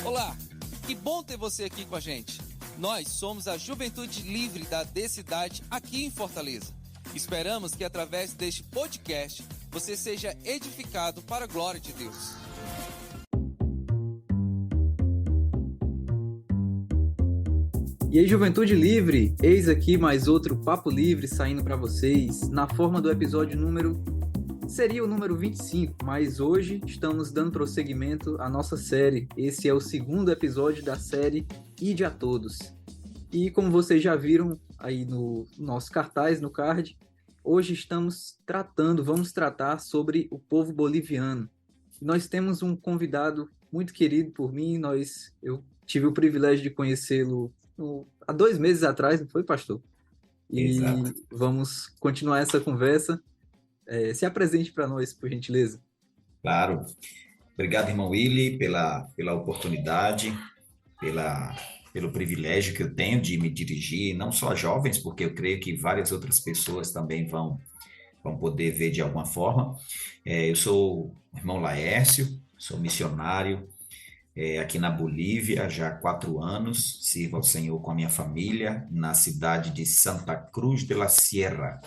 Olá, que bom ter você aqui com a gente. Nós somos a Juventude Livre da D-Cidade aqui em Fortaleza. Esperamos que através deste podcast você seja edificado para a glória de Deus. E aí, Juventude Livre, eis aqui mais outro Papo Livre saindo para vocês, na forma do episódio seria o número 25, mas hoje estamos dando prosseguimento à nossa série. Esse é o segundo episódio da série Ide a Todos. E como vocês já viram aí no nosso cartaz, no card, hoje vamos tratar sobre o povo boliviano. Nós temos um convidado muito querido por mim, eu tive o privilégio de conhecê-lo há 2 meses atrás, não foi, pastor? E Exato. vamos continuar essa conversa. Se apresente para nós, por gentileza. Claro. Obrigado, irmão Willy, pela oportunidade, pelo privilégio que eu tenho de me dirigir, não só a jovens, porque eu creio que várias outras pessoas também vão poder ver de alguma forma. Eu sou o irmão Laércio, sou missionário aqui na Bolívia já há 4 anos, sirvo ao Senhor com a minha família na cidade de Santa Cruz de la Sierra.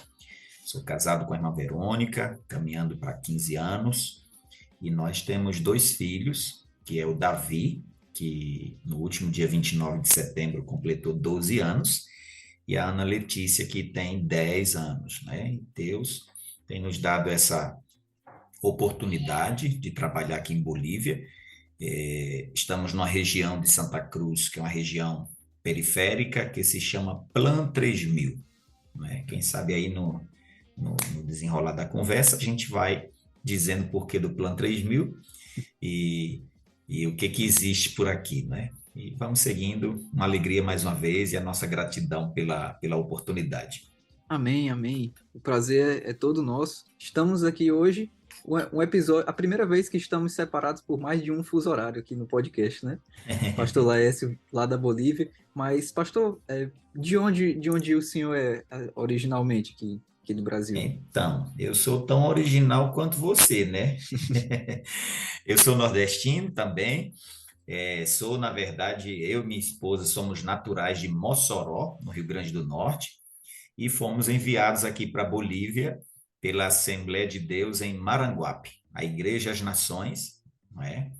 Sou casado com a irmã Verônica, caminhando para 15 anos, e nós temos 2 filhos, que é o Davi, que no último dia 29 de setembro completou 12 anos, e a Ana Letícia, que tem 10 anos, né? E Deus tem nos dado essa oportunidade de trabalhar aqui em Bolívia. Estamos numa região de Santa Cruz, que é uma região periférica, que se chama Plan 3000. Né? Quem sabe aí no desenrolar da conversa, a gente vai dizendo o porquê do Plan 3000 e o que existe por aqui, né? E vamos seguindo, uma alegria mais uma vez e a nossa gratidão pela oportunidade. Amém, amém. O prazer é todo nosso. Estamos aqui hoje, um episódio, a primeira vez que estamos separados por mais de um fuso horário aqui no podcast, né? Pastor Laércio, lá da Bolívia. Mas, pastor, de onde o senhor é originalmente aqui do Brasil? Então, eu sou tão original quanto você, né? Eu sou nordestino também. Sou, na verdade, eu e minha esposa somos naturais de Mossoró, no Rio Grande do Norte, e fomos enviados aqui para a Bolívia pela Assembleia de Deus em Maranguape, a Igreja às Nações, não é?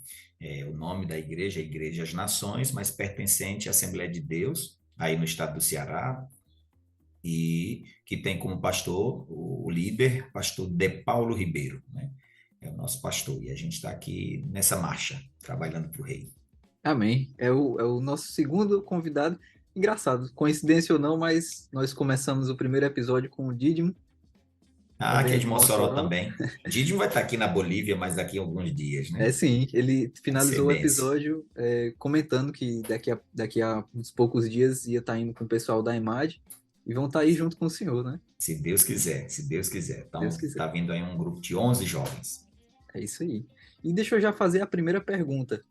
O nome da igreja é Igreja às Nações, mas pertencente à Assembleia de Deus, aí no estado do Ceará, e que tem como pastor o líder, pastor De Paulo Ribeiro, né? É o nosso pastor, e a gente está aqui nessa marcha, trabalhando para o rei. Amém. É o nosso segundo convidado. Engraçado, coincidência ou não, mas nós começamos o primeiro episódio com o Dídimo. Que é de Mossoró também. Dídimo vai estar aqui na Bolívia, mas daqui a alguns dias, né? Sim, ele finalizou o episódio comentando que daqui a uns poucos dias ia estar indo com o pessoal da EMAD e vão estar aí junto com o senhor, né? Se Deus quiser, se Deus quiser. Então, Deus quiser. Está vindo aí um grupo de 11 jovens. É isso aí. E deixa eu já fazer a primeira pergunta.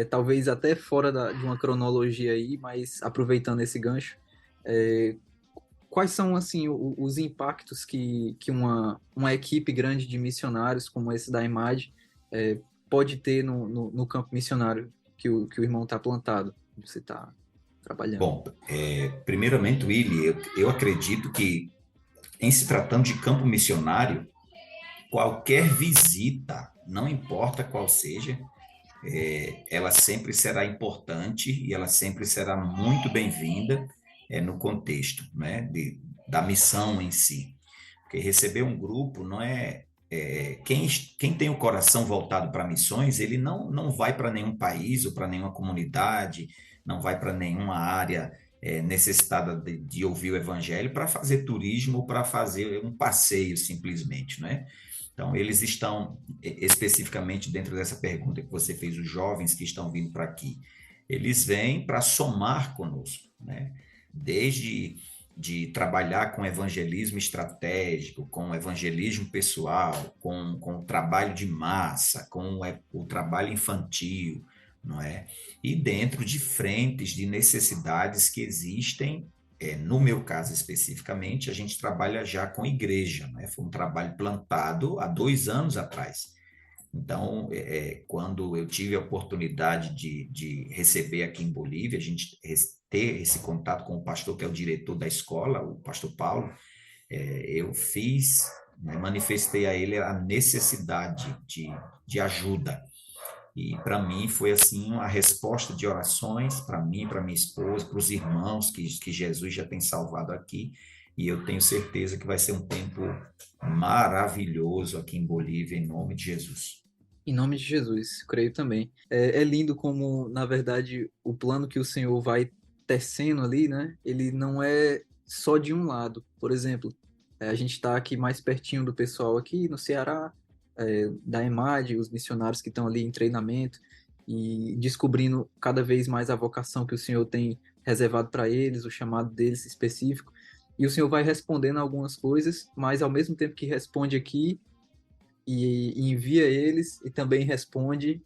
Talvez até fora de uma cronologia aí, mas aproveitando esse gancho, quais são assim os impactos que uma equipe grande de missionários como esse da EMAD pode ter no campo missionário que o irmão está plantado, que você está trabalhando? Bom, primeiramente, Willy, eu acredito que em se tratando de campo missionário, qualquer visita, não importa qual seja, ela sempre será importante e ela sempre será muito bem-vinda no contexto, né, da missão em si. Porque receber um grupo não quem tem o coração voltado para missões, ele não vai para nenhum país ou para nenhuma comunidade, não vai para nenhuma área necessitada de ouvir o evangelho para fazer turismo ou para fazer um passeio simplesmente, né? Então, eles estão especificamente dentro dessa pergunta que você fez, os jovens que estão vindo para aqui, eles vêm para somar conosco, né? Desde de trabalhar com evangelismo estratégico, com evangelismo pessoal, com o trabalho de massa, com o trabalho infantil, não é? E dentro de frentes de necessidades que existem, no meu caso especificamente, a gente trabalha já com igreja, né? Foi um trabalho plantado há 2 anos atrás. Então, quando eu tive a oportunidade de receber aqui em Bolívia, a gente ter esse contato com o pastor, que é o diretor da escola, o pastor Paulo, eu fiz, né, manifestei a ele a necessidade de ajuda. E para mim foi assim uma resposta de orações para mim, para minha esposa, para os irmãos que Jesus já tem salvado aqui. E eu tenho certeza que vai ser um tempo maravilhoso aqui em Bolívia, em nome de Jesus. Em nome de Jesus, creio também. É lindo como, na verdade, o plano que o Senhor vai tecendo ali, né? Ele não é só de um lado. Por exemplo, a gente está aqui mais pertinho do pessoal aqui no Ceará, da EMAD, os missionários que estão ali em treinamento e descobrindo cada vez mais a vocação que o Senhor tem reservado para eles, o chamado deles específico. E o Senhor vai respondendo algumas coisas, mas ao mesmo tempo que responde aqui, e envia eles e também responde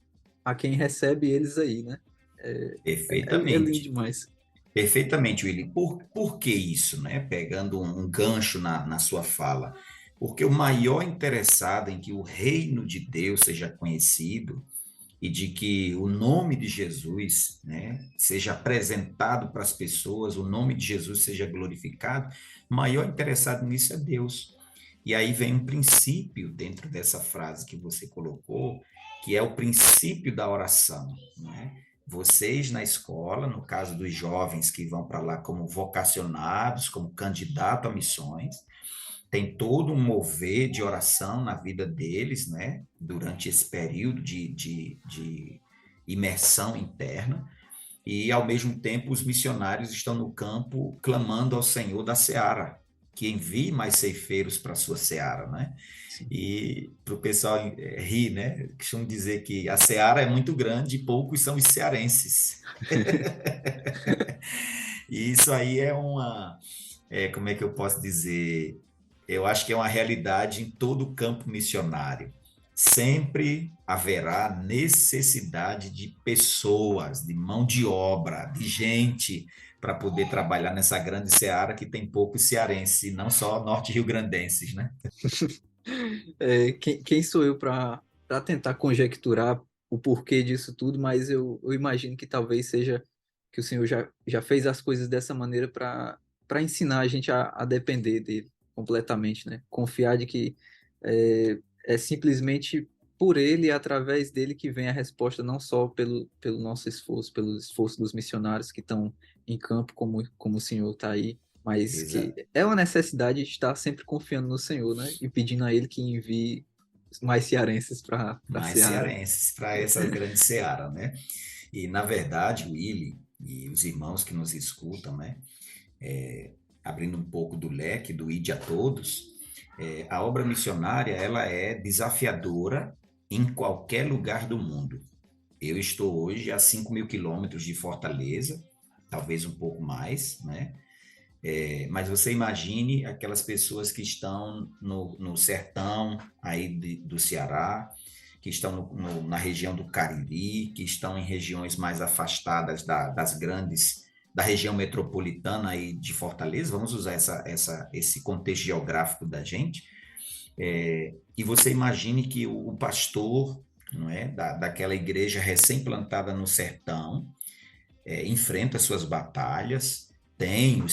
a quem recebe eles aí, né? É lindo Perfeitamente. demais. Perfeitamente, Willy. Por que isso, né? Pegando um gancho na sua fala. Porque o maior interessado em que o reino de Deus seja conhecido e de que o nome de Jesus, né, seja apresentado para as pessoas, o nome de Jesus seja glorificado, o maior interessado nisso é Deus. E aí vem um princípio dentro dessa frase que você colocou, que é o princípio da oração, né? Vocês na escola, no caso dos jovens que vão para lá como vocacionados, como candidato a missões, tem todo um mover de oração na vida deles, né? Durante esse período de imersão interna, e ao mesmo tempo os missionários estão no campo clamando ao Senhor da seara, que envie mais ceifeiros para a sua seara, né? Sim. E para o pessoal rir, né? Costumo dizer que a seara é muito grande e poucos são os cearenses. E isso aí como é que eu posso dizer? Eu acho que é uma realidade em todo o campo missionário. Sempre haverá necessidade de pessoas, de mão de obra, de gente para poder trabalhar nessa grande seara que tem poucos cearenses, e não só norte-riograndenses, né? Quem sou eu para tentar conjecturar o porquê disso tudo, mas eu imagino que talvez seja que o Senhor já fez as coisas dessa maneira para ensinar a gente a depender dele completamente, né? Confiar de que é simplesmente por ele e através dele que vem a resposta, não só pelo nosso esforço, pelo esforço dos missionários que estão em campo, como o Senhor está aí, mas que Exato. é uma necessidade de estar sempre confiando no Senhor, né? E pedindo a Ele que envie mais cearenses para a Mais Seara. cearenses para essa grande seara, né? E, na verdade, o Willy e os irmãos que nos escutam, né? Abrindo um pouco do leque do Ide a Todos, a obra missionária ela é desafiadora em qualquer lugar do mundo. Eu estou hoje a 5.000 quilômetros de Fortaleza, talvez um pouco mais, né? Mas você imagine aquelas pessoas que estão no sertão aí do Ceará, que estão na região do Cariri, que estão em regiões mais afastadas das grandes, da região metropolitana aí de Fortaleza, vamos usar esse contexto geográfico da gente, e você imagine que o pastor, não é, daquela igreja recém-plantada no sertão, enfrenta suas batalhas, tem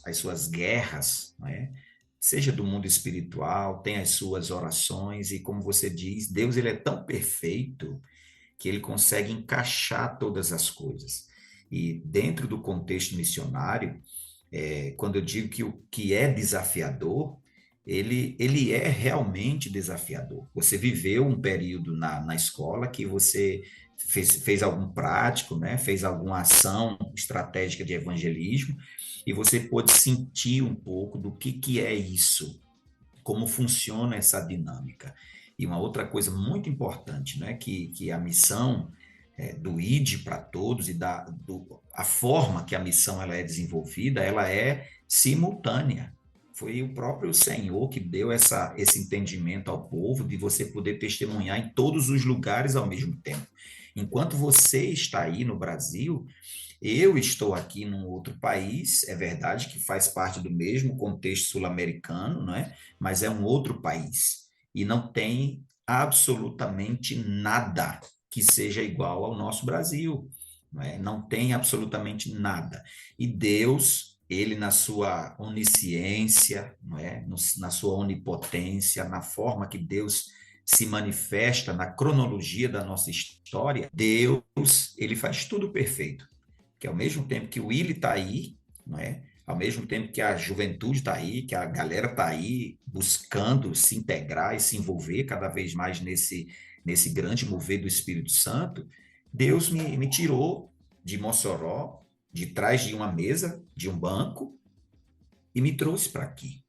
as suas guerras, não é? Seja do mundo espiritual, tem as suas orações, e como você diz, Deus ele é tão perfeito que ele consegue encaixar todas as coisas. E dentro do contexto missionário, quando eu digo que o que é desafiador, ele é realmente desafiador. Você viveu um período na escola que você fez algum prático, né? Fez alguma ação estratégica de evangelismo, e você pôde sentir um pouco do que é isso, como funciona essa dinâmica. E uma outra coisa muito importante, né? Que a missão do ID para todos e a forma que a missão ela é desenvolvida, ela é simultânea. Foi o próprio Senhor que deu esse entendimento ao povo de você poder testemunhar em todos os lugares ao mesmo tempo. Enquanto você está aí no Brasil, eu estou aqui num outro país, é verdade que faz parte do mesmo contexto sul-americano, não é? Mas é um outro país e não tem absolutamente nada que seja igual ao nosso Brasil, não é? Não tem absolutamente nada. E Deus, ele na sua onisciência, não é? Na sua onipotência, na forma que Deus se manifesta na cronologia da nossa história, Deus, ele faz tudo perfeito, que ao mesmo tempo que o Willi está aí, não é? Ao mesmo tempo que a juventude está aí, que a galera está aí buscando se integrar e se envolver cada vez mais nesse grande mover do Espírito Santo, Deus me tirou de Mossoró, de trás de uma mesa, de um banco, e me trouxe para aqui.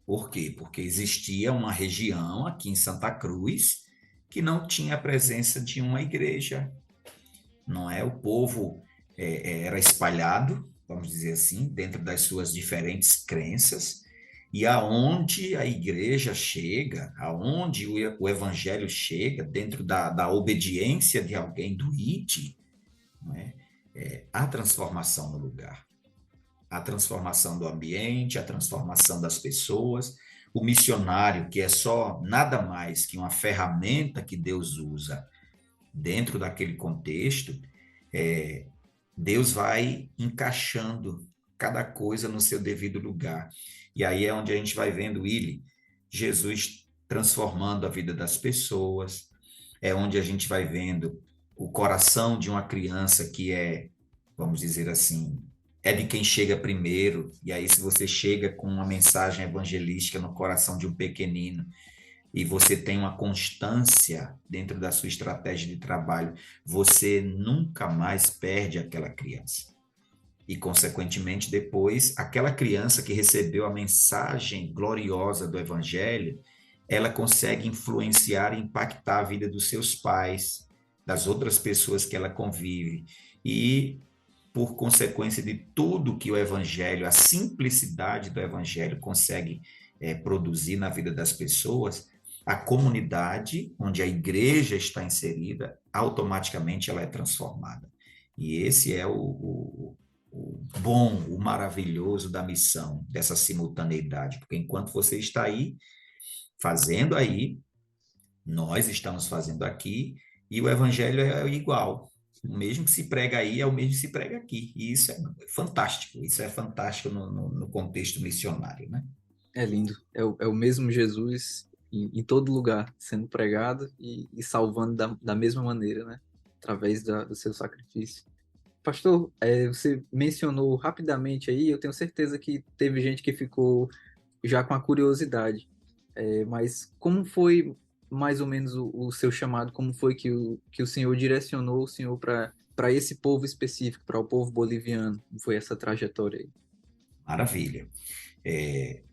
Por quê? Porque existia uma região aqui em Santa Cruz que não tinha a presença de uma igreja, não é? O povo era espalhado, vamos dizer assim, dentro das suas diferentes crenças, e aonde a igreja chega, aonde o evangelho chega, dentro da obediência de alguém do ID, não é? Há transformação no lugar. A transformação do ambiente, a transformação das pessoas, o missionário, que é só nada mais que uma ferramenta que Deus usa dentro daquele contexto, Deus vai encaixando cada coisa no seu devido lugar. E aí é onde a gente vai vendo, Willi, Jesus transformando a vida das pessoas, é onde a gente vai vendo o coração de uma criança que vamos dizer assim, é de quem chega primeiro, e aí se você chega com uma mensagem evangelística no coração de um pequenino, e você tem uma constância dentro da sua estratégia de trabalho, você nunca mais perde aquela criança. E, consequentemente, depois, aquela criança que recebeu a mensagem gloriosa do Evangelho, ela consegue influenciar e impactar a vida dos seus pais, das outras pessoas que ela convive. E, por consequência de tudo que o Evangelho, a simplicidade do Evangelho consegue produzir na vida das pessoas, a comunidade onde a igreja está inserida, automaticamente ela é transformada. E esse é o bom, o maravilhoso da missão, dessa simultaneidade, porque enquanto você está aí, fazendo aí, nós estamos fazendo aqui, e o evangelho é igual. O mesmo que se prega aí é o mesmo que se prega aqui. E isso é fantástico no contexto missionário, né? É lindo. É o mesmo Jesus em todo lugar, sendo pregado e salvando da mesma maneira, né? Através do seu sacrifício. Pastor, você mencionou rapidamente aí, eu tenho certeza que teve gente que ficou já com a curiosidade. Mas como foi mais ou menos o seu chamado? Como foi que o Senhor direcionou o Senhor para esse povo específico, para o povo boliviano? Como foi essa trajetória aí? Maravilha.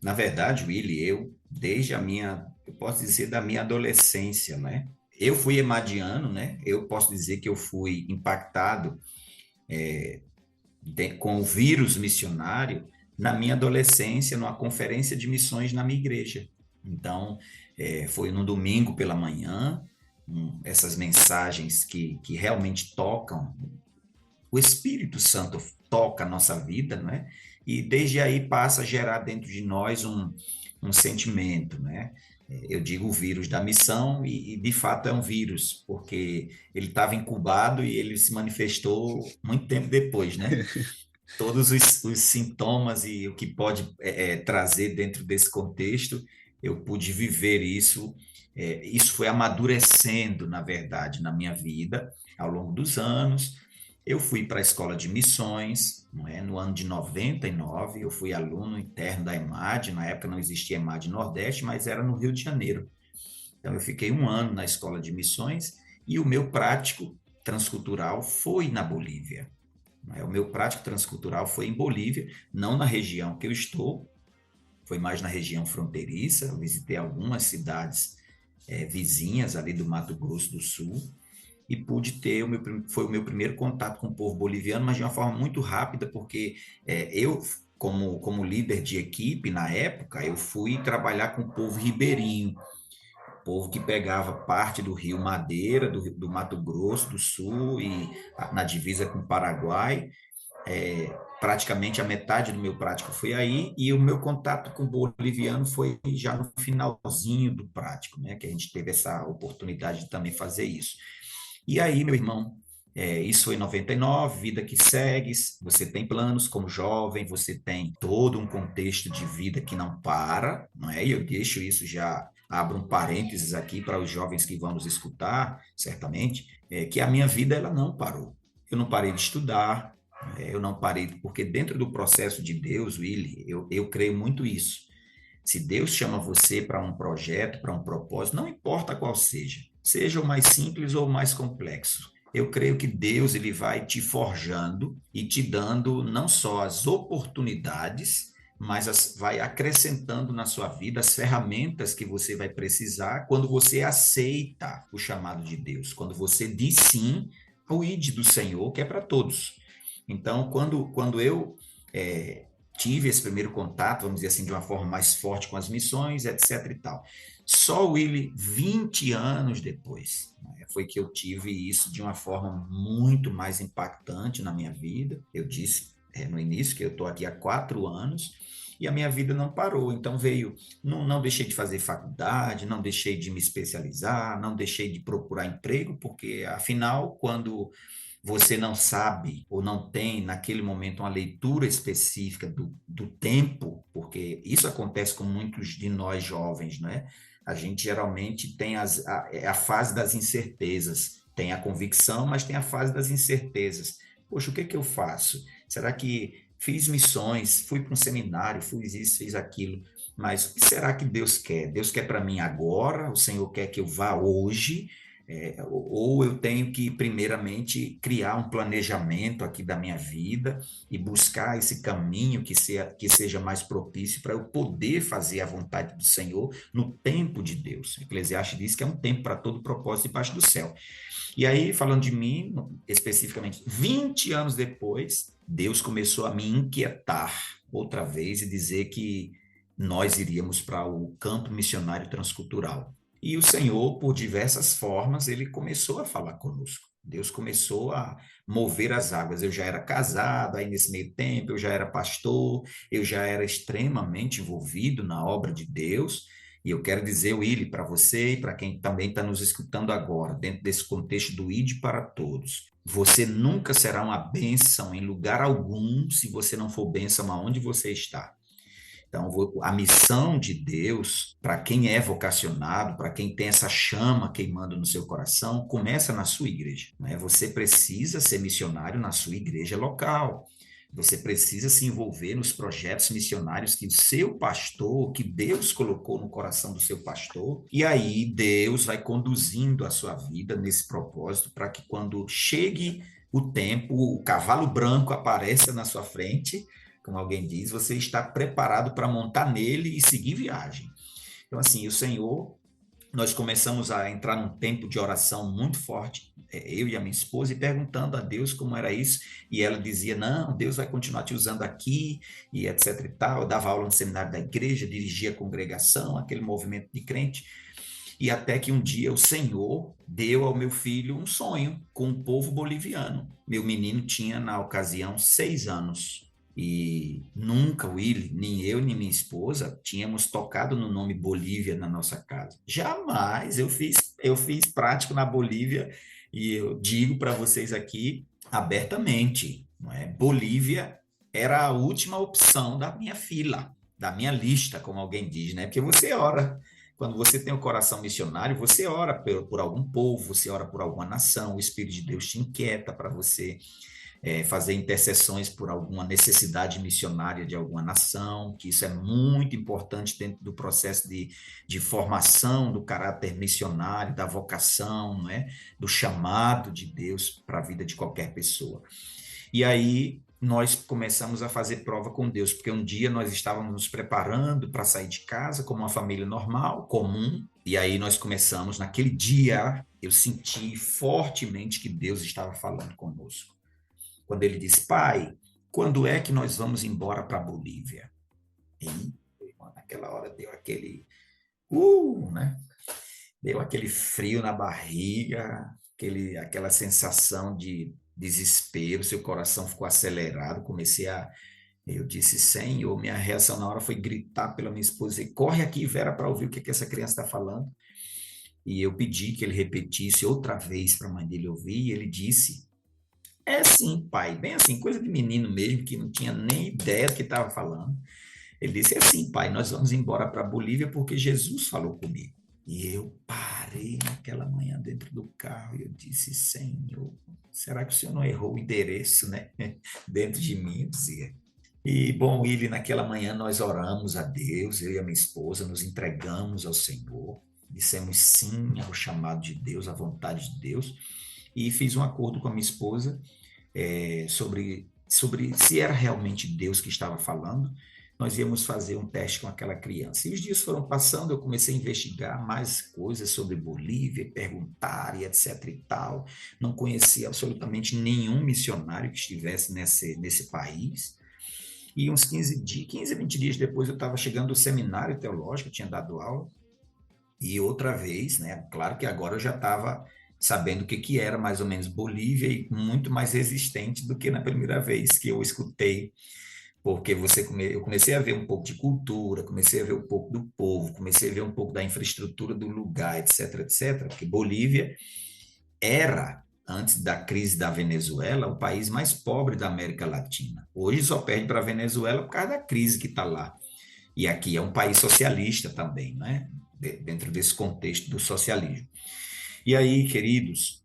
Na verdade, Willy, desde eu posso dizer, da minha adolescência, né? Eu fui emadiano, né? Eu posso dizer que eu fui impactado com o vírus missionário na minha adolescência, numa conferência de missões na minha igreja. Então, foi no domingo pela manhã, essas mensagens que realmente tocam, o Espírito Santo toca a nossa vida, não é? E desde aí passa a gerar dentro de nós um sentimento, né? Eu digo o vírus da missão, e de fato é um vírus, porque ele estava incubado e ele se manifestou muito tempo depois, né? Todos os sintomas e o que pode trazer dentro desse contexto, eu pude viver isso. Isso foi amadurecendo, na verdade, na minha vida, ao longo dos anos. Eu fui para a escola de missões, não é? No ano de 99, eu fui aluno interno da EMAD, na época não existia EMAD Nordeste, mas era no Rio de Janeiro. Então, eu fiquei um ano na escola de missões e o meu prático transcultural foi na Bolívia. O meu prático transcultural foi em Bolívia, não na região que eu estou, foi mais na região fronteiriça. Eu visitei algumas cidades vizinhas ali do Mato Grosso do Sul e pude ter, foi o meu primeiro contato com o povo boliviano, mas de uma forma muito rápida, porque eu, como líder de equipe na época, eu fui trabalhar com o povo ribeirinho. povo que pegava parte do Rio Madeira, do Mato Grosso do Sul e na divisa com o Paraguai. Praticamente a metade do meu prático foi aí, e o meu contato com o boliviano foi já no finalzinho do prático, né? Que a gente teve essa oportunidade de também fazer isso. E aí, meu irmão, isso foi em 99, vida que segue, você tem planos como jovem, você tem todo um contexto de vida que não para, não é? E eu deixo isso já, abro um parênteses aqui para os jovens que vão nos escutar, certamente, que a minha vida ela não parou. Eu não parei de estudar, eu não parei, porque dentro do processo de Deus, Willy, eu creio muito isso. Se Deus chama você para um projeto, para um propósito, não importa qual seja, seja o mais simples ou o mais complexo, eu creio que Deus ele vai te forjando e te dando não só as oportunidades, mas vai acrescentando na sua vida as ferramentas que você vai precisar quando você aceita o chamado de Deus, quando você diz sim ao ID do Senhor, que é para todos. Então, quando eu tive esse primeiro contato, vamos dizer assim, de uma forma mais forte com as missões, etc e tal. Só, Willy, 20 anos depois, né, foi que eu tive isso de uma forma muito mais impactante na minha vida. Eu disse no início que eu estou aqui há 4 anos e a minha vida não parou. Então não deixei de fazer faculdade, não deixei de me especializar, não deixei de procurar emprego, porque afinal, quando você não sabe ou não tem naquele momento uma leitura específica do tempo, porque isso acontece com muitos de nós jovens, né? A gente geralmente tem a fase das incertezas, tem a convicção, mas tem a fase das incertezas. Poxa, o que é que eu faço? Será que fiz missões, fui para um seminário, fiz isso, fiz aquilo, mas o que será que Deus quer? Deus quer para mim agora? O Senhor quer que eu vá hoje? Ou eu tenho que, primeiramente, criar um planejamento aqui da minha vida e buscar esse caminho que seja mais propício para eu poder fazer a vontade do Senhor no tempo de Deus. Eclesiastes diz que é um tempo para todo propósito debaixo do céu. E aí, falando de mim, especificamente, 20 anos depois, Deus começou a me inquietar outra vez e dizer que nós iríamos para o campo missionário transcultural. E o Senhor, por diversas formas, ele começou a falar conosco. Deus começou a mover as águas. Eu já era casado, aí nesse meio tempo eu já era pastor, eu já era extremamente envolvido na obra de Deus. E eu quero dizer, Willy, para você e para quem também está nos escutando agora, dentro desse contexto do ID para todos, você nunca será uma bênção em lugar algum se você não for bênção aonde você está. Então, a missão de Deus, para quem é vocacionado, para quem tem essa chama queimando no seu coração, começa na sua igreja, né? Você precisa ser missionário na sua igreja local. Você precisa se envolver nos projetos missionários que o seu pastor, que Deus colocou no coração do seu pastor, e aí Deus vai conduzindo a sua vida nesse propósito para que quando chegue o tempo, o cavalo branco apareça na sua frente, como alguém diz, você está preparado para montar nele e seguir viagem. Então, assim, o Senhor, nós começamos a entrar num tempo de oração muito forte, eu e a minha esposa, e perguntando a Deus como era isso, e ela dizia, não, Deus vai continuar te usando aqui, e etc e tal. Eu dava aula no seminário da igreja, dirigia a congregação, aquele movimento de crente, e até que um dia o Senhor deu ao meu filho um sonho com o povo boliviano. Meu menino tinha, na ocasião, 6 anos, e nunca, Willy, nem eu nem minha esposa tínhamos tocado no nome Bolívia na nossa casa. Jamais. Eu fiz prático na Bolívia e eu digo para vocês aqui abertamente, não é? Bolívia era a última opção da minha fila, da minha lista, como alguém diz, né? Porque você ora. Quando você tem o coração missionário, você ora por algum povo, você ora por alguma nação, o Espírito de Deus te inquieta para você fazer intercessões por alguma necessidade missionária de alguma nação, que isso é muito importante dentro do processo de formação do caráter missionário, da vocação, não é? Do chamado de Deus para a vida de qualquer pessoa. E aí nós começamos a fazer prova com Deus, porque um dia nós estávamos nos preparando para sair de casa como uma família normal, comum, e aí nós começamos, naquele dia, eu senti fortemente que Deus estava falando conosco. Quando ele disse, pai, quando é que nós vamos embora para a Bolívia? E naquela hora deu aquele, né? Deu aquele frio na barriga, aquela sensação de desespero, seu coração ficou acelerado, eu disse, Senhor, minha reação na hora foi gritar pela minha esposa, e corre aqui, Vera, para ouvir o que essa criança está falando. E eu pedi que ele repetisse outra vez para a mãe dele ouvir, e ele disse, é sim, pai, bem assim, coisa de menino mesmo, que não tinha nem ideia do que estava falando. Ele disse, é assim, pai, nós vamos embora para a Bolívia porque Jesus falou comigo. E eu parei naquela manhã dentro do carro e eu disse, Senhor, será que o Senhor não errou o endereço, né? Dentro de mim, eu dizia. E, bom, Willy, naquela manhã nós oramos a Deus, eu e a minha esposa, nos entregamos ao Senhor, dissemos sim ao chamado de Deus, à vontade de Deus, e fiz um acordo com a minha esposa sobre se era realmente Deus que estava falando, nós íamos fazer um teste com aquela criança. E os dias foram passando, eu comecei a investigar mais coisas sobre Bolívia, perguntar e etc e tal. Não conhecia absolutamente nenhum missionário que estivesse nesse país. E uns 15, 20 dias depois eu estava chegando do seminário teológico, eu tinha dado aula, e outra vez, né? Claro que agora eu já estava sabendo o que era mais ou menos Bolívia e muito mais resistente do que na primeira vez que eu escutei, porque eu comecei a ver um pouco de cultura, comecei a ver um pouco do povo, comecei a ver um pouco da infraestrutura do lugar, etc, etc, porque Bolívia era, antes da crise da Venezuela, o país mais pobre da América Latina. Hoje só perde para a Venezuela por causa da crise que está lá. E aqui é um país socialista também, né? Dentro desse contexto do socialismo. E aí, queridos,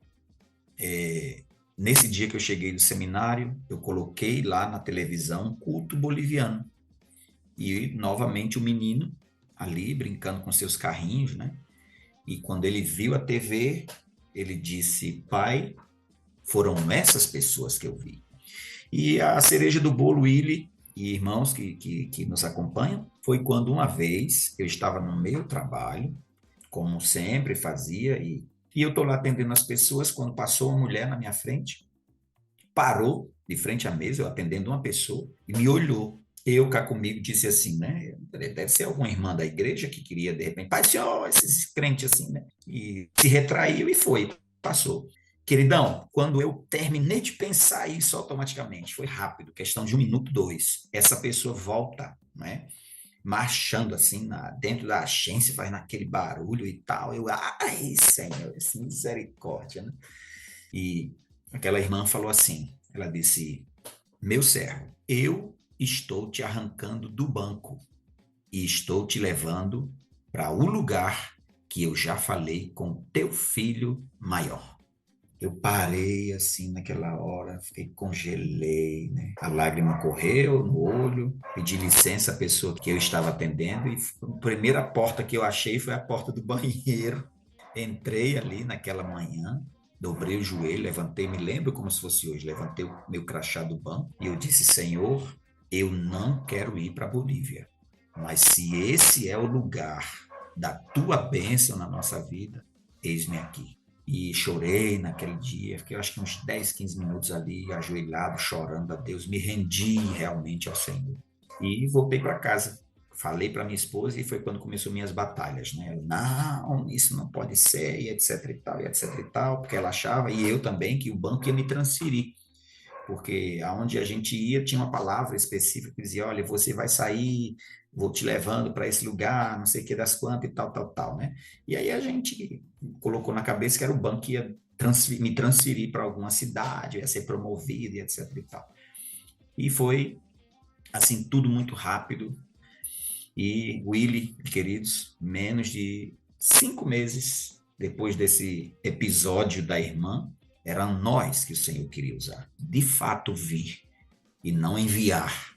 nesse dia que eu cheguei do seminário, eu coloquei lá na televisão um culto boliviano. E, novamente, o menino ali, brincando com seus carrinhos, né? E quando ele viu a TV, ele disse, pai, foram essas pessoas que eu vi. E a cereja do bolo, Willy e irmãos que nos acompanham, foi quando uma vez eu estava no meu trabalho, como sempre fazia, e eu estou lá atendendo as pessoas, quando passou uma mulher na minha frente, parou de frente à mesa, eu atendendo uma pessoa, e me olhou. Eu cá comigo disse assim, né? Deve ser alguma irmã da igreja que queria, de repente, pai, senhor, esses crentes assim, né? E se retraiu e foi, passou. Queridão, quando eu terminei de pensar isso automaticamente, foi rápido, questão de 1 minuto, 2, essa pessoa volta, né? Marchando assim dentro da agência, faz naquele barulho e tal. Eu, ai, Senhor, misericórdia, né? E aquela irmã falou assim, ela disse, meu servo, eu estou te arrancando do banco e estou te levando para o lugar que eu já falei com teu filho maior. Eu parei assim naquela hora, congelei, né? A lágrima correu no olho, pedi licença à pessoa que eu estava atendendo e a primeira porta que eu achei foi a porta do banheiro. Entrei ali naquela manhã, dobrei o joelho, levantei, me lembro como se fosse hoje, levantei o meu crachá do banco e eu disse, Senhor, eu não quero ir para a Bolívia, mas se esse é o lugar da tua bênção na nossa vida, eis-me aqui. E chorei naquele dia, fiquei acho que uns 10, 15 minutos ali, ajoelhado, chorando a Deus, me rendi realmente ao Senhor. E voltei para casa. Falei para minha esposa e foi quando começou minhas batalhas, né? Não, isso não pode ser, e etc e tal, e etc e tal, porque ela achava, e eu também, que o banco ia me transferir, porque aonde a gente ia tinha uma palavra específica que dizia, olha, você vai sair, vou te levando para esse lugar, não sei o que das quantas e tal, tal, tal, né? E aí a gente colocou na cabeça que era o banco que ia me transferir para alguma cidade, ia ser promovido e etc e tal. E foi, assim, tudo muito rápido. E Willy, queridos, menos de 5 meses depois desse episódio da irmã, era nós que o Senhor queria usar. De fato, vir e não enviar.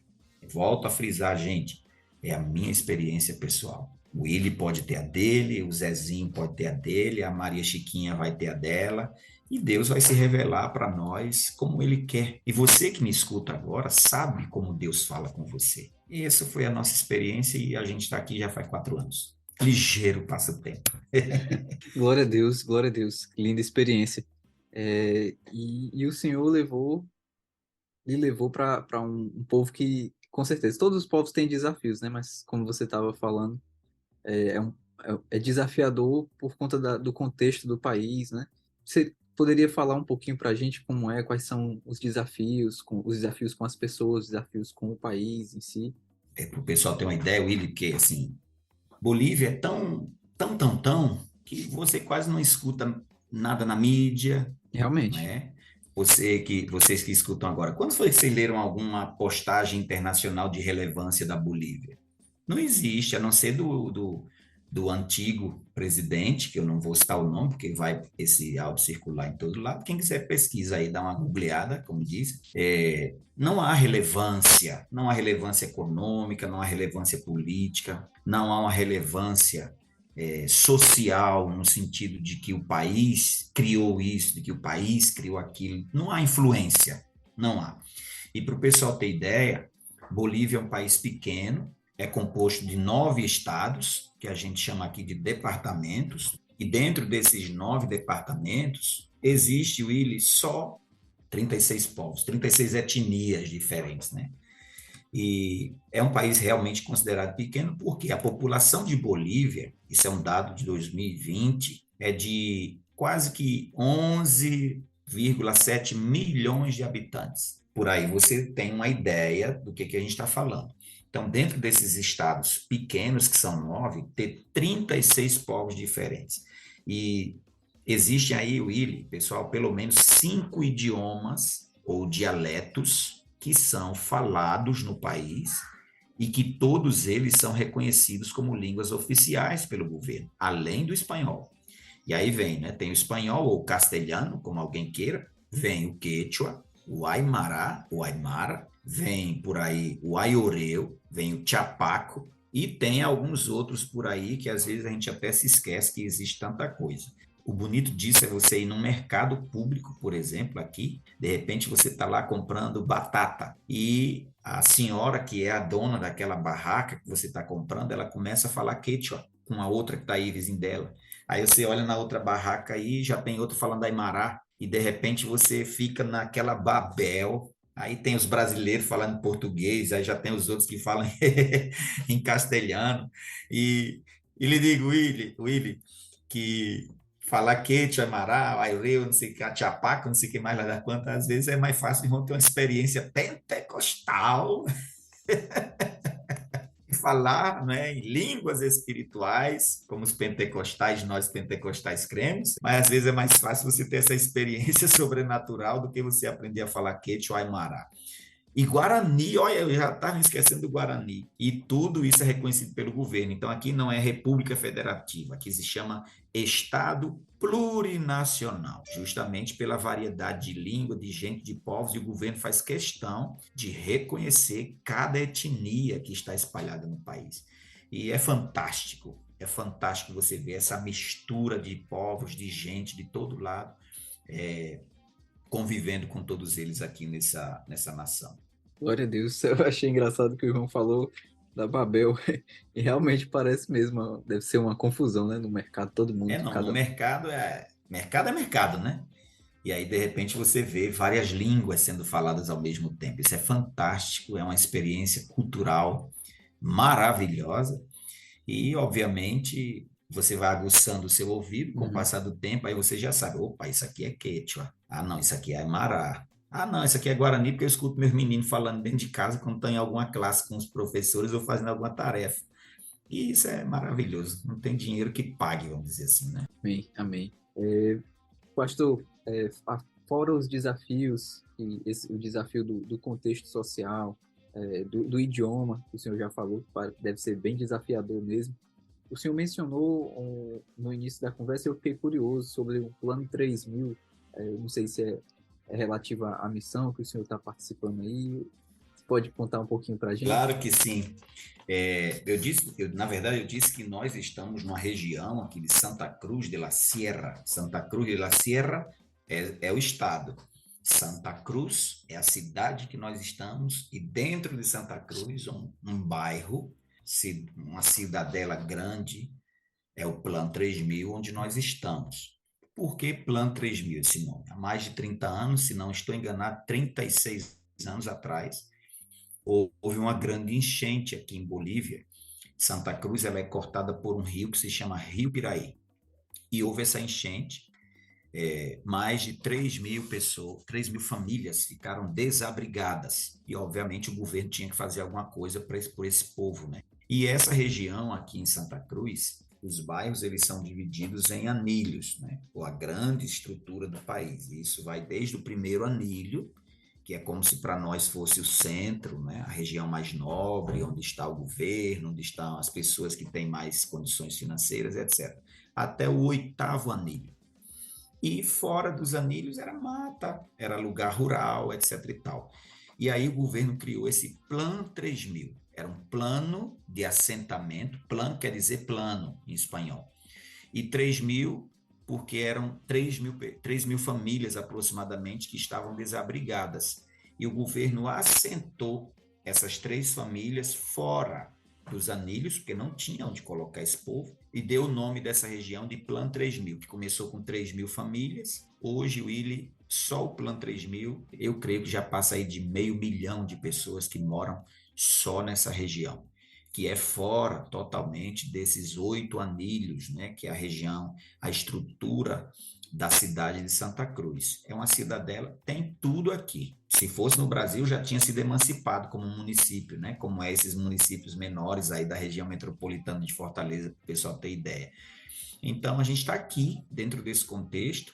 Volto a frisar, gente, é a minha experiência pessoal. O Willy pode ter a dele, o Zezinho pode ter a dele, a Maria Chiquinha vai ter a dela, e Deus vai se revelar para nós como Ele quer. E você que me escuta agora sabe como Deus fala com você. E essa foi a nossa experiência e a gente está aqui já faz 4 anos. Ligeiro passatempo. Glória a Deus, linda experiência. E o Senhor lhe levou para um povo que, com certeza, todos os povos têm desafios, né? Mas como você estava falando, é um é desafiador por conta do contexto do país, né? Você poderia falar um pouquinho para a gente como é, quais são os desafios com as pessoas, os desafios com o país em si? Para o pessoal ter uma ideia, Willy, porque assim, Bolívia é tão, que você quase não escuta nada na mídia, Realmente, né? Vocês que escutam agora, quando foi que vocês leram alguma postagem internacional de relevância da Bolívia? Não existe, a não ser do antigo presidente, que eu não vou citar o nome, porque vai esse áudio circular em todo lado. Quem quiser pesquisa aí, dá uma googleada, como diz. Não há relevância econômica, não há relevância política, não há uma relevância social, no sentido de que o país criou isso, de que o país criou aquilo. Não há influência, não há. E para o pessoal ter ideia, Bolívia é um país pequeno, é composto de 9 estados, que a gente chama aqui de departamentos, e dentro desses 9 departamentos, existe, Willy, só 36 povos, 36 etnias diferentes, né? E é um país realmente considerado pequeno porque a população de Bolívia, isso é um dado de 2020, é de quase que 11,7 milhões de habitantes. Por aí você tem uma ideia do que a gente está falando. Então, dentro desses estados pequenos, que são 9, ter 36 povos diferentes. E existe aí, Willy, pessoal, pelo menos 5 idiomas ou dialetos que são falados no país e que todos eles são reconhecidos como línguas oficiais pelo governo, além do espanhol. E aí vem, né? Tem o espanhol ou castelhano, como alguém queira, vem o quechua, o aimara, o aimara, vem por aí o aioreu, vem o chapaco, e tem alguns outros por aí que às vezes a gente até se esquece que existe tanta coisa. O bonito disso é você ir no mercado público, por exemplo, aqui, de repente você está lá comprando batata e a senhora que é a dona daquela barraca que você está comprando, ela começa a falar quechua com a outra que está aí, vizinho dela. Aí você olha na outra barraca aí, já tem outro falando Aymara, e de repente você fica naquela Babel. Aí tem os brasileiros falando português, aí já tem os outros que falam em castelhano. E lhe digo, Willy, que falar quente, amará, aireu, não sei o que, chapaca, não sei o que mais lá da quanta, às vezes é mais fácil de ter uma experiência pentecostal e falar, né, em línguas espirituais, como os pentecostais, nós pentecostais cremos, mas às vezes é mais fácil você ter essa experiência sobrenatural do que você aprender a falar quente ou aimara. E Guarani, olha, eu já estava me esquecendo do Guarani. E tudo isso é reconhecido pelo governo. Então, aqui não é República Federativa, aqui se chama Estado Plurinacional, justamente pela variedade de língua, de gente, de povos, e o governo faz questão de reconhecer cada etnia que está espalhada no país. E é fantástico você ver essa mistura de povos, de gente de todo lado, convivendo com todos eles aqui nessa nação. glória a Deus. Eu achei engraçado que o irmão falou da Babel. E realmente parece mesmo, deve ser uma confusão, né? No mercado, todo mundo, Não, no cada. mercado é mercado, né? E aí, de repente, você vê várias línguas sendo faladas ao mesmo tempo. Isso é fantástico, é uma experiência cultural maravilhosa. E, obviamente, você vai aguçando o seu ouvido com o Uhum. passar do tempo, aí você já sabe, opa, isso aqui é quechua. Ah, não, isso aqui é aimara. Ah, não, isso aqui é guarani, porque eu escuto meus meninos falando dentro de casa quando estão em alguma classe com os professores ou fazendo alguma tarefa. E isso é maravilhoso. Não tem dinheiro que pague, vamos dizer assim, né? Amém, amém. Pastor, fora os desafios, o desafio do contexto social, do idioma, que o senhor já falou, que deve ser bem desafiador mesmo. O senhor mencionou no início da conversa, eu fiquei curioso sobre o Plano 3000. Não sei se é relativo à missão que o senhor está participando aí. Você pode contar um pouquinho para a gente? Claro que sim. Na verdade, eu disse que nós estamos numa região aqui de Santa Cruz de la Sierra. Santa Cruz de la Sierra é o estado. Santa Cruz é a cidade que nós estamos, e dentro de Santa Cruz, um bairro, uma cidadela grande, é o Plano 3000, onde nós estamos. Por que Plano 3000, esse nome? Há mais de 30 anos, se não estou enganado, 36 anos atrás, houve uma grande enchente aqui em Bolívia, Santa Cruz ela é cortada por um rio que se chama Rio Piraí. E houve essa enchente, mais de 3.000 pessoas, 3.000 famílias ficaram desabrigadas. E, obviamente, o governo tinha que fazer alguma coisa por esse povo, né? E essa região aqui em Santa Cruz, os bairros eles são divididos em anilhos, né? Ou a grande estrutura do país. E isso vai desde o primeiro anilho, que é como se para nós fosse o centro, né? A região mais nobre, onde está o governo, onde estão as pessoas que têm mais condições financeiras, etc. Até o oitavo anilho. E fora dos anilhos era mata, era lugar rural, etc. e tal. E aí o governo criou esse Plan 3000. Era um plano de assentamento, plano quer dizer plano em espanhol. E 3.000 porque eram 3.000 famílias aproximadamente que estavam desabrigadas. E o governo assentou essas 3 famílias fora dos anilhos, porque não tinha onde colocar esse povo, e deu o nome dessa região de Plan 3000, que começou com 3.000 famílias. Hoje, Willy, só o Plan 3000, eu creio que já passa aí de 500.000 de pessoas que moram só nessa região, que é fora totalmente desses 8 anilhos, né, que é a região, a estrutura da cidade de Santa Cruz. É uma cidadela, tem tudo aqui. Se fosse no Brasil, já tinha sido emancipado como um município, né, como esses municípios menores aí da região metropolitana de Fortaleza, para o pessoal ter ideia. Então, a gente está aqui, dentro desse contexto.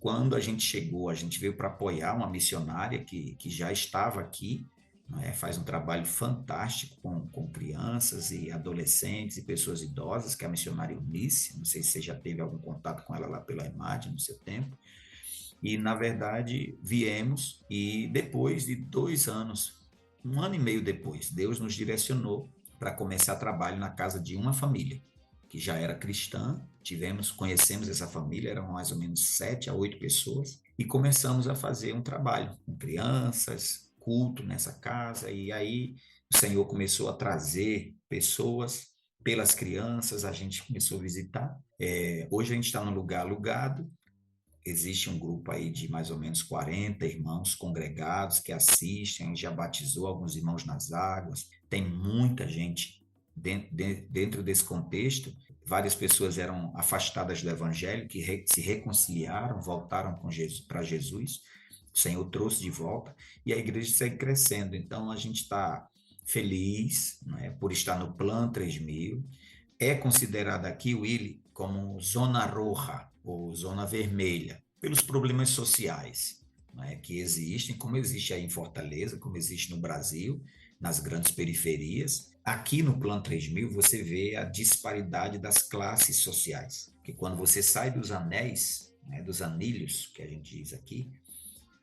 Quando a gente chegou, a gente veio para apoiar uma missionária que já estava aqui, né, faz um trabalho fantástico com crianças e adolescentes e pessoas idosas, que é a missionária Eunice. Não sei se você já teve algum contato com ela lá pela EMAD no seu tempo. E, na verdade, viemos e depois de 2 anos, 1 ano e meio depois, Deus nos direcionou para começar trabalho na casa de uma família que já era cristã. Conhecemos essa família, eram mais ou menos 7 a 8 pessoas, e começamos a fazer um trabalho com crianças, culto nessa casa, e aí o Senhor começou a trazer pessoas pelas crianças, a gente começou a visitar. Hoje a gente está num lugar alugado. Existe um grupo aí de mais ou menos 40 irmãos congregados que assistem, já batizou alguns irmãos nas águas, tem muita gente dentro desse contexto. Várias pessoas eram afastadas do evangelho, que se reconciliaram, voltaram para Jesus, o Senhor trouxe de volta, e a igreja segue crescendo. Então a gente está feliz, né, por estar no Plan 3000. É considerada aqui, Willy, como zona roja, ou zona vermelha, pelos problemas sociais, né, que existem, como existe aí em Fortaleza, como existe no Brasil, nas grandes periferias. Aqui no Plan 3000 você vê a disparidade das classes sociais, que quando você sai dos anéis, né, dos anilhos, que a gente diz aqui,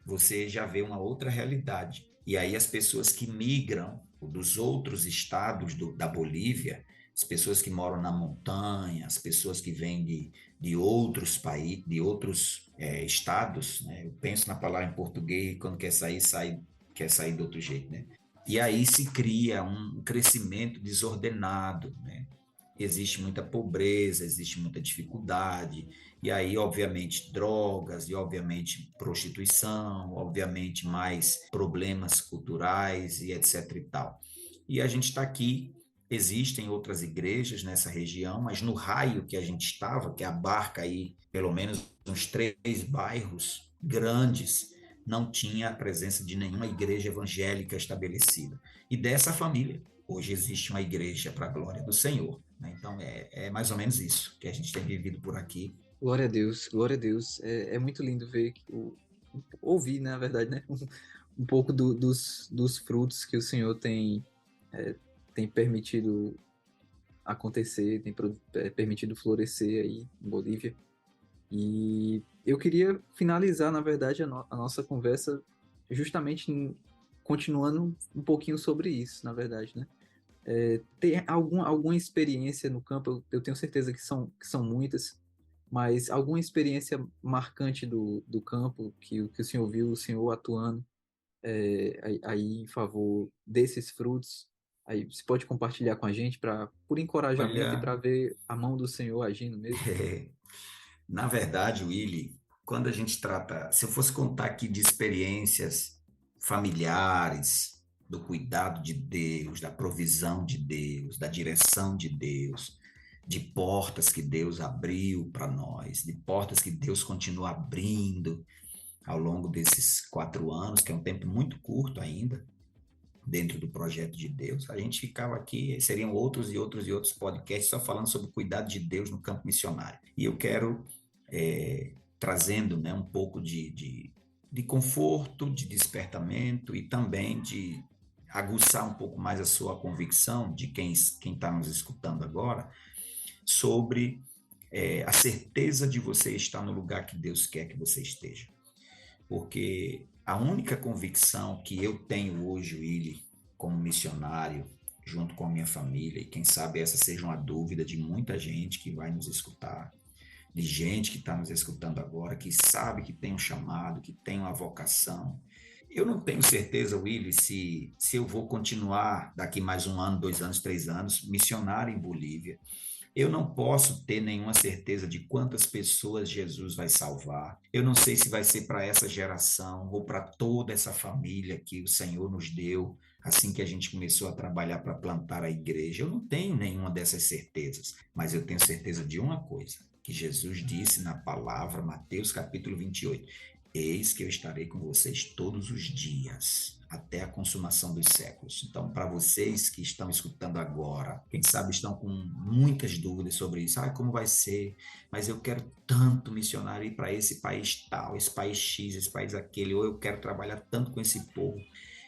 você já vê uma outra realidade. E aí as pessoas que migram dos outros estados da Bolívia, as pessoas que moram na montanha, as pessoas que vêm de outros países, de outros estados, né? Eu penso na palavra em português, quando quer sair do outro jeito, né? E aí se cria um crescimento desordenado, né? Existe muita pobreza, existe muita dificuldade, e aí, obviamente, drogas, e obviamente prostituição, obviamente mais problemas culturais e etc e tal. E a gente está aqui. Existem outras igrejas nessa região, mas no raio que a gente estava, que abarca aí pelo menos uns 3 bairros grandes, não tinha a presença de nenhuma igreja evangélica estabelecida. E dessa família, hoje existe uma igreja para a glória do Senhor, né? Então, é mais ou menos isso que a gente tem vivido por aqui. Glória a Deus, glória a Deus. É muito lindo ver, ouvir, na verdade, né? Um pouco dos frutos que o Senhor tem permitido acontecer, tem permitido florescer aí em Bolívia. E eu queria finalizar, na verdade, a nossa conversa justamente continuando um pouquinho sobre isso, na verdade, né? Tem alguma experiência no campo, eu tenho certeza que são muitas, mas alguma experiência marcante do campo que o senhor viu, o senhor atuando aí em favor desses frutos, aí você pode compartilhar com a gente por encorajamento e Olha, para ver a mão do Senhor agindo mesmo? na verdade, Willy, quando a gente trata, se eu fosse contar aqui de experiências familiares, do cuidado de Deus, da provisão de Deus, da direção de Deus, de portas que Deus abriu para nós, de portas que Deus continua abrindo ao longo desses 4 anos, que é um tempo muito curto ainda, dentro do projeto de Deus. A gente ficava aqui, seriam outros e outros e outros podcasts só falando sobre o cuidado de Deus no campo missionário. E eu quero, trazendo, né, um pouco de conforto, de despertamento e também de aguçar um pouco mais a sua convicção de quem está nos escutando agora, sobre a certeza de você estar no lugar que Deus quer que você esteja. Porque a única convicção que eu tenho hoje, Willy, como missionário, junto com a minha família, e quem sabe essa seja uma dúvida de muita gente que vai nos escutar, de gente que está nos escutando agora, que sabe que tem um chamado, que tem uma vocação. Eu não tenho certeza, Willy, se eu vou continuar daqui mais 1 ano, 2 anos, 3 anos, missionário em Bolívia. Eu não posso ter nenhuma certeza de quantas pessoas Jesus vai salvar. Eu não sei se vai ser para essa geração ou para toda essa família que o Senhor nos deu assim que a gente começou a trabalhar para plantar a igreja. Eu não tenho nenhuma dessas certezas, mas eu tenho certeza de uma coisa, que Jesus disse na palavra, Mateus capítulo 28, eis que eu estarei com vocês todos os dias, até a consumação dos séculos. Então, para vocês que estão escutando agora, quem sabe estão com muitas dúvidas sobre isso, como vai ser? Mas eu quero tanto missionário ir para esse país tal, esse país X, esse país aquele, ou eu quero trabalhar tanto com esse povo.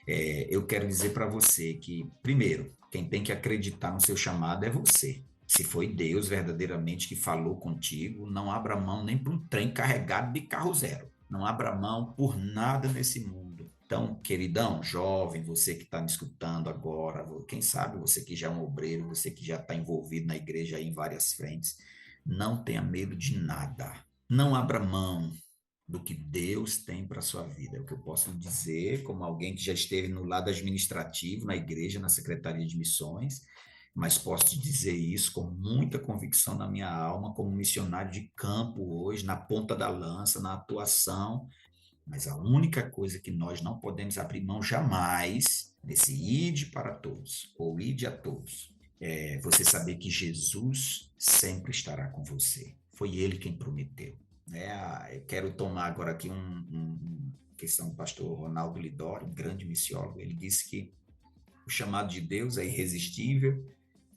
Eu quero dizer para você que, primeiro, quem tem que acreditar no seu chamado é você. Se foi Deus verdadeiramente que falou contigo, não abra mão nem para um trem carregado de carro zero. Não abra mão por nada nesse mundo. Então, queridão, jovem, você que está me escutando agora, quem sabe você que já é um obreiro, você que já está envolvido na igreja aí em várias frentes, não tenha medo de nada. Não abra mão do que Deus tem para a sua vida. É o que eu posso dizer, como alguém que já esteve no lado administrativo, na igreja, na Secretaria de Missões, mas posso te dizer isso com muita convicção na minha alma, como missionário de campo hoje, na ponta da lança, na atuação. Mas a única coisa que nós não podemos abrir mão jamais, nesse ide para todos, ou ide a todos, é você saber que Jesus sempre estará com você. Foi Ele quem prometeu. Eu quero tomar agora aqui uma questão do pastor Ronaldo Lidório, um grande missiólogo. Ele disse que o chamado de Deus é irresistível,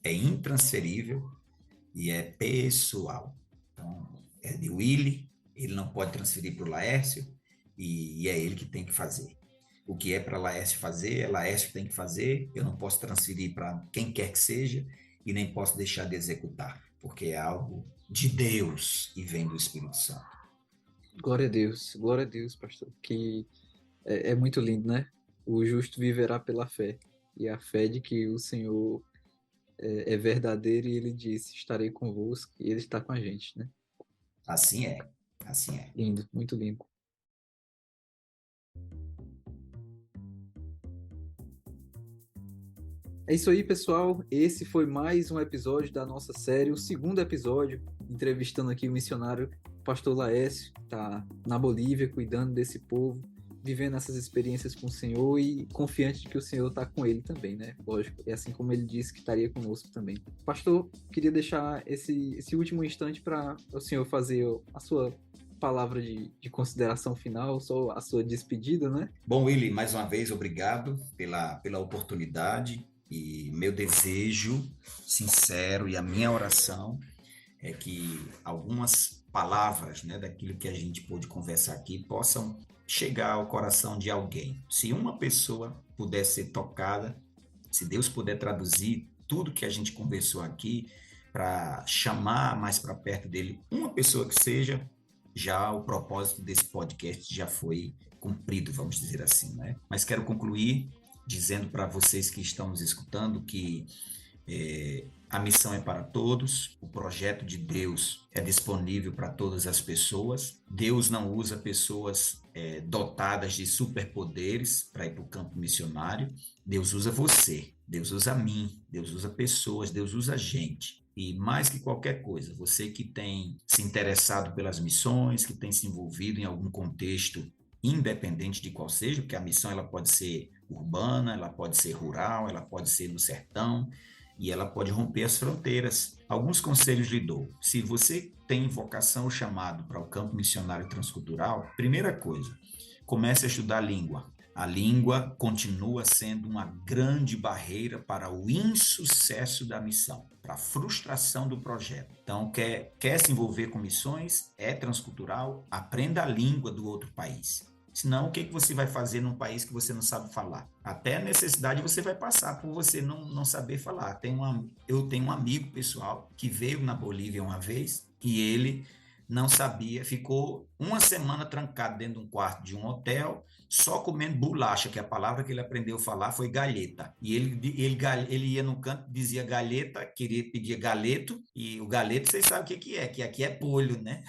é intransferível e é pessoal. Então, é de Willy, ele não pode transferir para o Laércio, e é ele que tem que fazer. O que é para Laércio fazer, é Laércio que tem que fazer, eu não posso transferir para quem quer que seja e nem posso deixar de executar, porque é algo de Deus e vem do Espírito Santo. Glória a Deus, pastor, que é muito lindo, né? O justo viverá pela fé, e a fé de que o Senhor é verdadeiro, e ele disse, estarei convosco, e ele está com a gente, né? Assim é, assim é. Lindo, muito lindo. É isso aí, pessoal. Esse foi mais um episódio da nossa série, o 2º episódio, entrevistando aqui o missionário pastor Laércio, que está na Bolívia, cuidando desse povo, vivendo essas experiências com o Senhor e confiante de que o Senhor está com ele também, né? Lógico, é assim como ele disse que estaria conosco também. Pastor, queria deixar esse último instante para o Senhor fazer a sua palavra de consideração final, só a sua despedida, né? Bom, Willy, mais uma vez, obrigado pela oportunidade, e meu desejo sincero e a minha oração é que algumas palavras, né, daquilo que a gente pôde conversar aqui possam chegar ao coração de alguém. Se uma pessoa puder ser tocada, se Deus puder traduzir tudo que a gente conversou aqui para chamar mais para perto dele uma pessoa que seja, já o propósito desse podcast já foi cumprido, vamos dizer assim, né? Mas quero concluir dizendo para vocês que estão nos escutando que a missão é para todos, o projeto de Deus é disponível para todas as pessoas. Deus não usa pessoas dotadas de superpoderes para ir para o campo missionário. Deus usa você, Deus usa mim, Deus usa pessoas, Deus usa gente. E mais que qualquer coisa, você que tem se interessado pelas missões, que tem se envolvido em algum contexto independente de qual seja, porque a missão ela pode ser urbana, ela pode ser rural, ela pode ser no sertão, e ela pode romper as fronteiras. Alguns conselhos lhe dou. Se você tem vocação ou chamado para o campo missionário transcultural, primeira coisa, comece a estudar a língua. A língua continua sendo uma grande barreira para o insucesso da missão, para a frustração do projeto. Então, quer se envolver com missões, é transcultural, aprenda a língua do outro país. Senão, o que você vai fazer num país que você não sabe falar? Até a necessidade você vai passar por você não saber falar. Eu tenho um amigo pessoal que veio na Bolívia uma vez e ele não sabia, ficou uma semana trancado dentro de um quarto de um hotel, só comendo bolacha, que a palavra que ele aprendeu a falar foi galheta. E ele ia no canto, dizia galheta, pedia galeto, e o galeto vocês sabem o que é, que aqui é polho, né?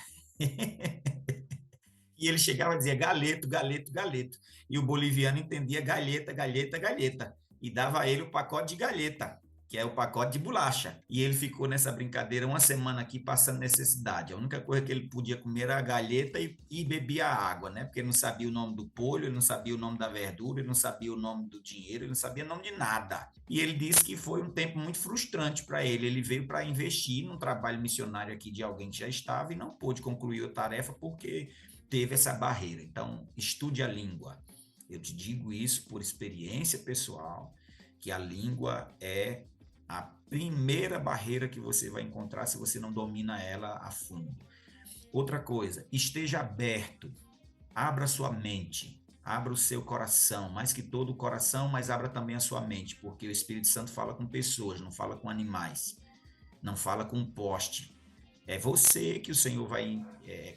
E ele chegava a dizer galeto, galeto, galeto. E o boliviano entendia galheta, galheta, galheta. E dava a ele o pacote de galheta, que é o pacote de bolacha. E ele ficou nessa brincadeira uma semana aqui passando necessidade. A única coisa que ele podia comer era a galheta e bebia água, né? Porque ele não sabia o nome do polho, ele não sabia o nome da verdura, ele não sabia o nome do dinheiro, ele não sabia o nome de nada. E ele disse que foi um tempo muito frustrante para ele. Ele veio para investir num trabalho missionário aqui de alguém que já estava e não pôde concluir a tarefa porque teve essa barreira. Então, estude a língua. Eu te digo isso por experiência pessoal, que a língua é a primeira barreira que você vai encontrar se você não domina ela a fundo. Outra coisa, esteja aberto, abra sua mente, abra o seu coração, mais que todo o coração, mas abra também a sua mente, porque o Espírito Santo fala com pessoas, não fala com animais, não fala com um poste. É você que o Senhor vai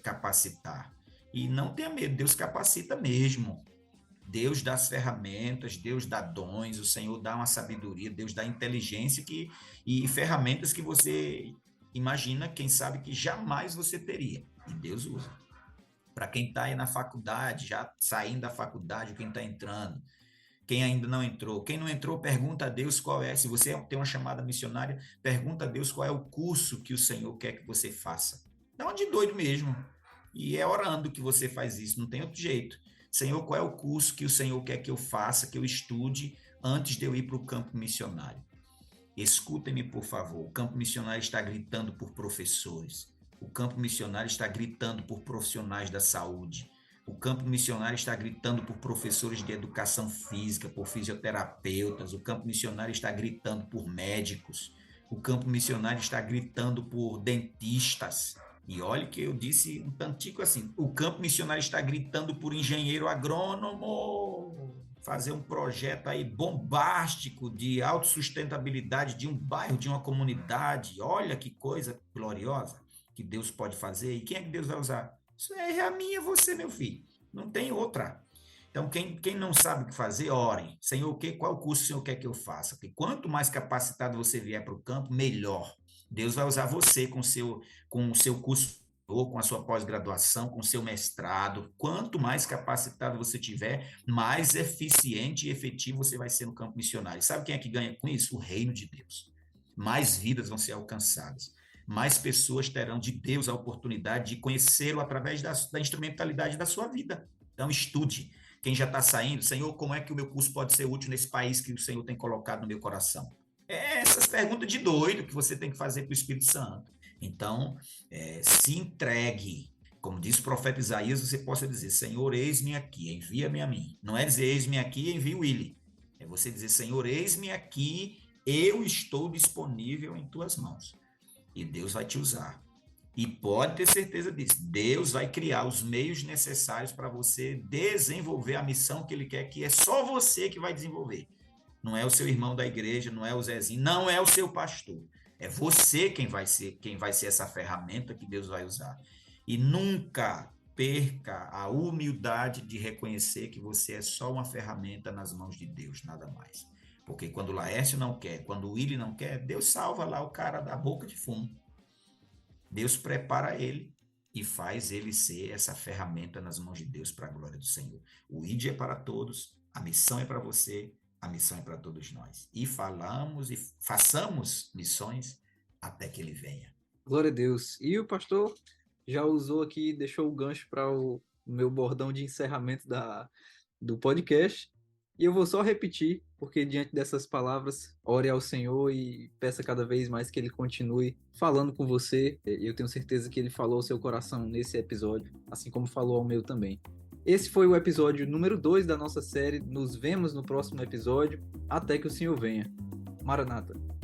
capacitar. E não tenha medo, Deus capacita mesmo. Deus dá as ferramentas, Deus dá dons, o Senhor dá uma sabedoria, Deus dá inteligência e ferramentas que você imagina, quem sabe, que jamais você teria. E Deus usa. Para quem está aí na faculdade, já saindo da faculdade, quem está entrando, quem ainda não entrou. Quem não entrou, pergunta a Deus qual é. Se você tem uma chamada missionária, pergunta a Deus qual é o curso que o Senhor quer que você faça. Dá uma de doido mesmo. E é orando que você faz isso, não tem outro jeito. Senhor, qual é o curso que o Senhor quer que eu faça, que eu estude antes de eu ir para o campo missionário? Escutem-me, por favor. O campo missionário está gritando por professores. O campo missionário está gritando por profissionais da saúde. O campo missionário está gritando por professores de educação física, por fisioterapeutas. O campo missionário está gritando por médicos. O campo missionário está gritando por dentistas. E olha que eu disse um tantico assim, o campo missionário está gritando por engenheiro agrônomo, fazer um projeto aí bombástico de autossustentabilidade de um bairro, de uma comunidade. Olha que coisa gloriosa que Deus pode fazer. E quem é que Deus vai usar? Isso é a minha, você, meu filho. Não tem outra. Então, quem não sabe o que fazer, ore. Senhor, qual o curso o Senhor quer que eu faça? Porque quanto mais capacitado você vier para o campo, melhor. Deus vai usar você com o seu curso, ou com a sua pós-graduação, com o seu mestrado. Quanto mais capacitado você tiver, mais eficiente e efetivo você vai ser no campo missionário. Sabe quem é que ganha com isso? O reino de Deus. Mais vidas vão ser alcançadas. Mais pessoas terão de Deus a oportunidade de conhecê-lo através da instrumentalidade da sua vida. Então, estude. Quem já está saindo, Senhor, como é que o meu curso pode ser útil nesse país que o Senhor tem colocado no meu coração? Essas perguntas de doido que você tem que fazer para o Espírito Santo. Então, se entregue. Como diz o profeta Isaías, você possa dizer, Senhor, eis-me aqui, envia-me a mim. Não é dizer, eis-me aqui, envie o Willy. É você dizer, Senhor, eis-me aqui, eu estou disponível em tuas mãos. E Deus vai te usar. E pode ter certeza disso. Deus vai criar os meios necessários para você desenvolver a missão que Ele quer, que é só você que vai desenvolver. Não é o seu irmão da igreja, não é o Zezinho, não é o seu pastor. É você quem vai ser essa ferramenta que Deus vai usar. E nunca perca a humildade de reconhecer que você é só uma ferramenta nas mãos de Deus, nada mais. Porque quando o Laércio não quer, quando o Willy não quer, Deus salva lá o cara da boca de fumo. Deus prepara ele e faz ele ser essa ferramenta nas mãos de Deus para a glória do Senhor. O ID é para todos, a missão é para você, a missão é para todos nós. E falamos e façamos missões até que ele venha. Glória a Deus. E o pastor já usou aqui, deixou o gancho para o o meu bordão de encerramento do podcast. E eu vou só repetir, porque diante dessas palavras, ore ao Senhor e peça cada vez mais que Ele continue falando com você. Eu tenho certeza que Ele falou ao seu coração nesse episódio, assim como falou ao meu também. Esse foi o episódio número 2 da nossa série. Nos vemos no próximo episódio. Até que o Senhor venha. Maranata.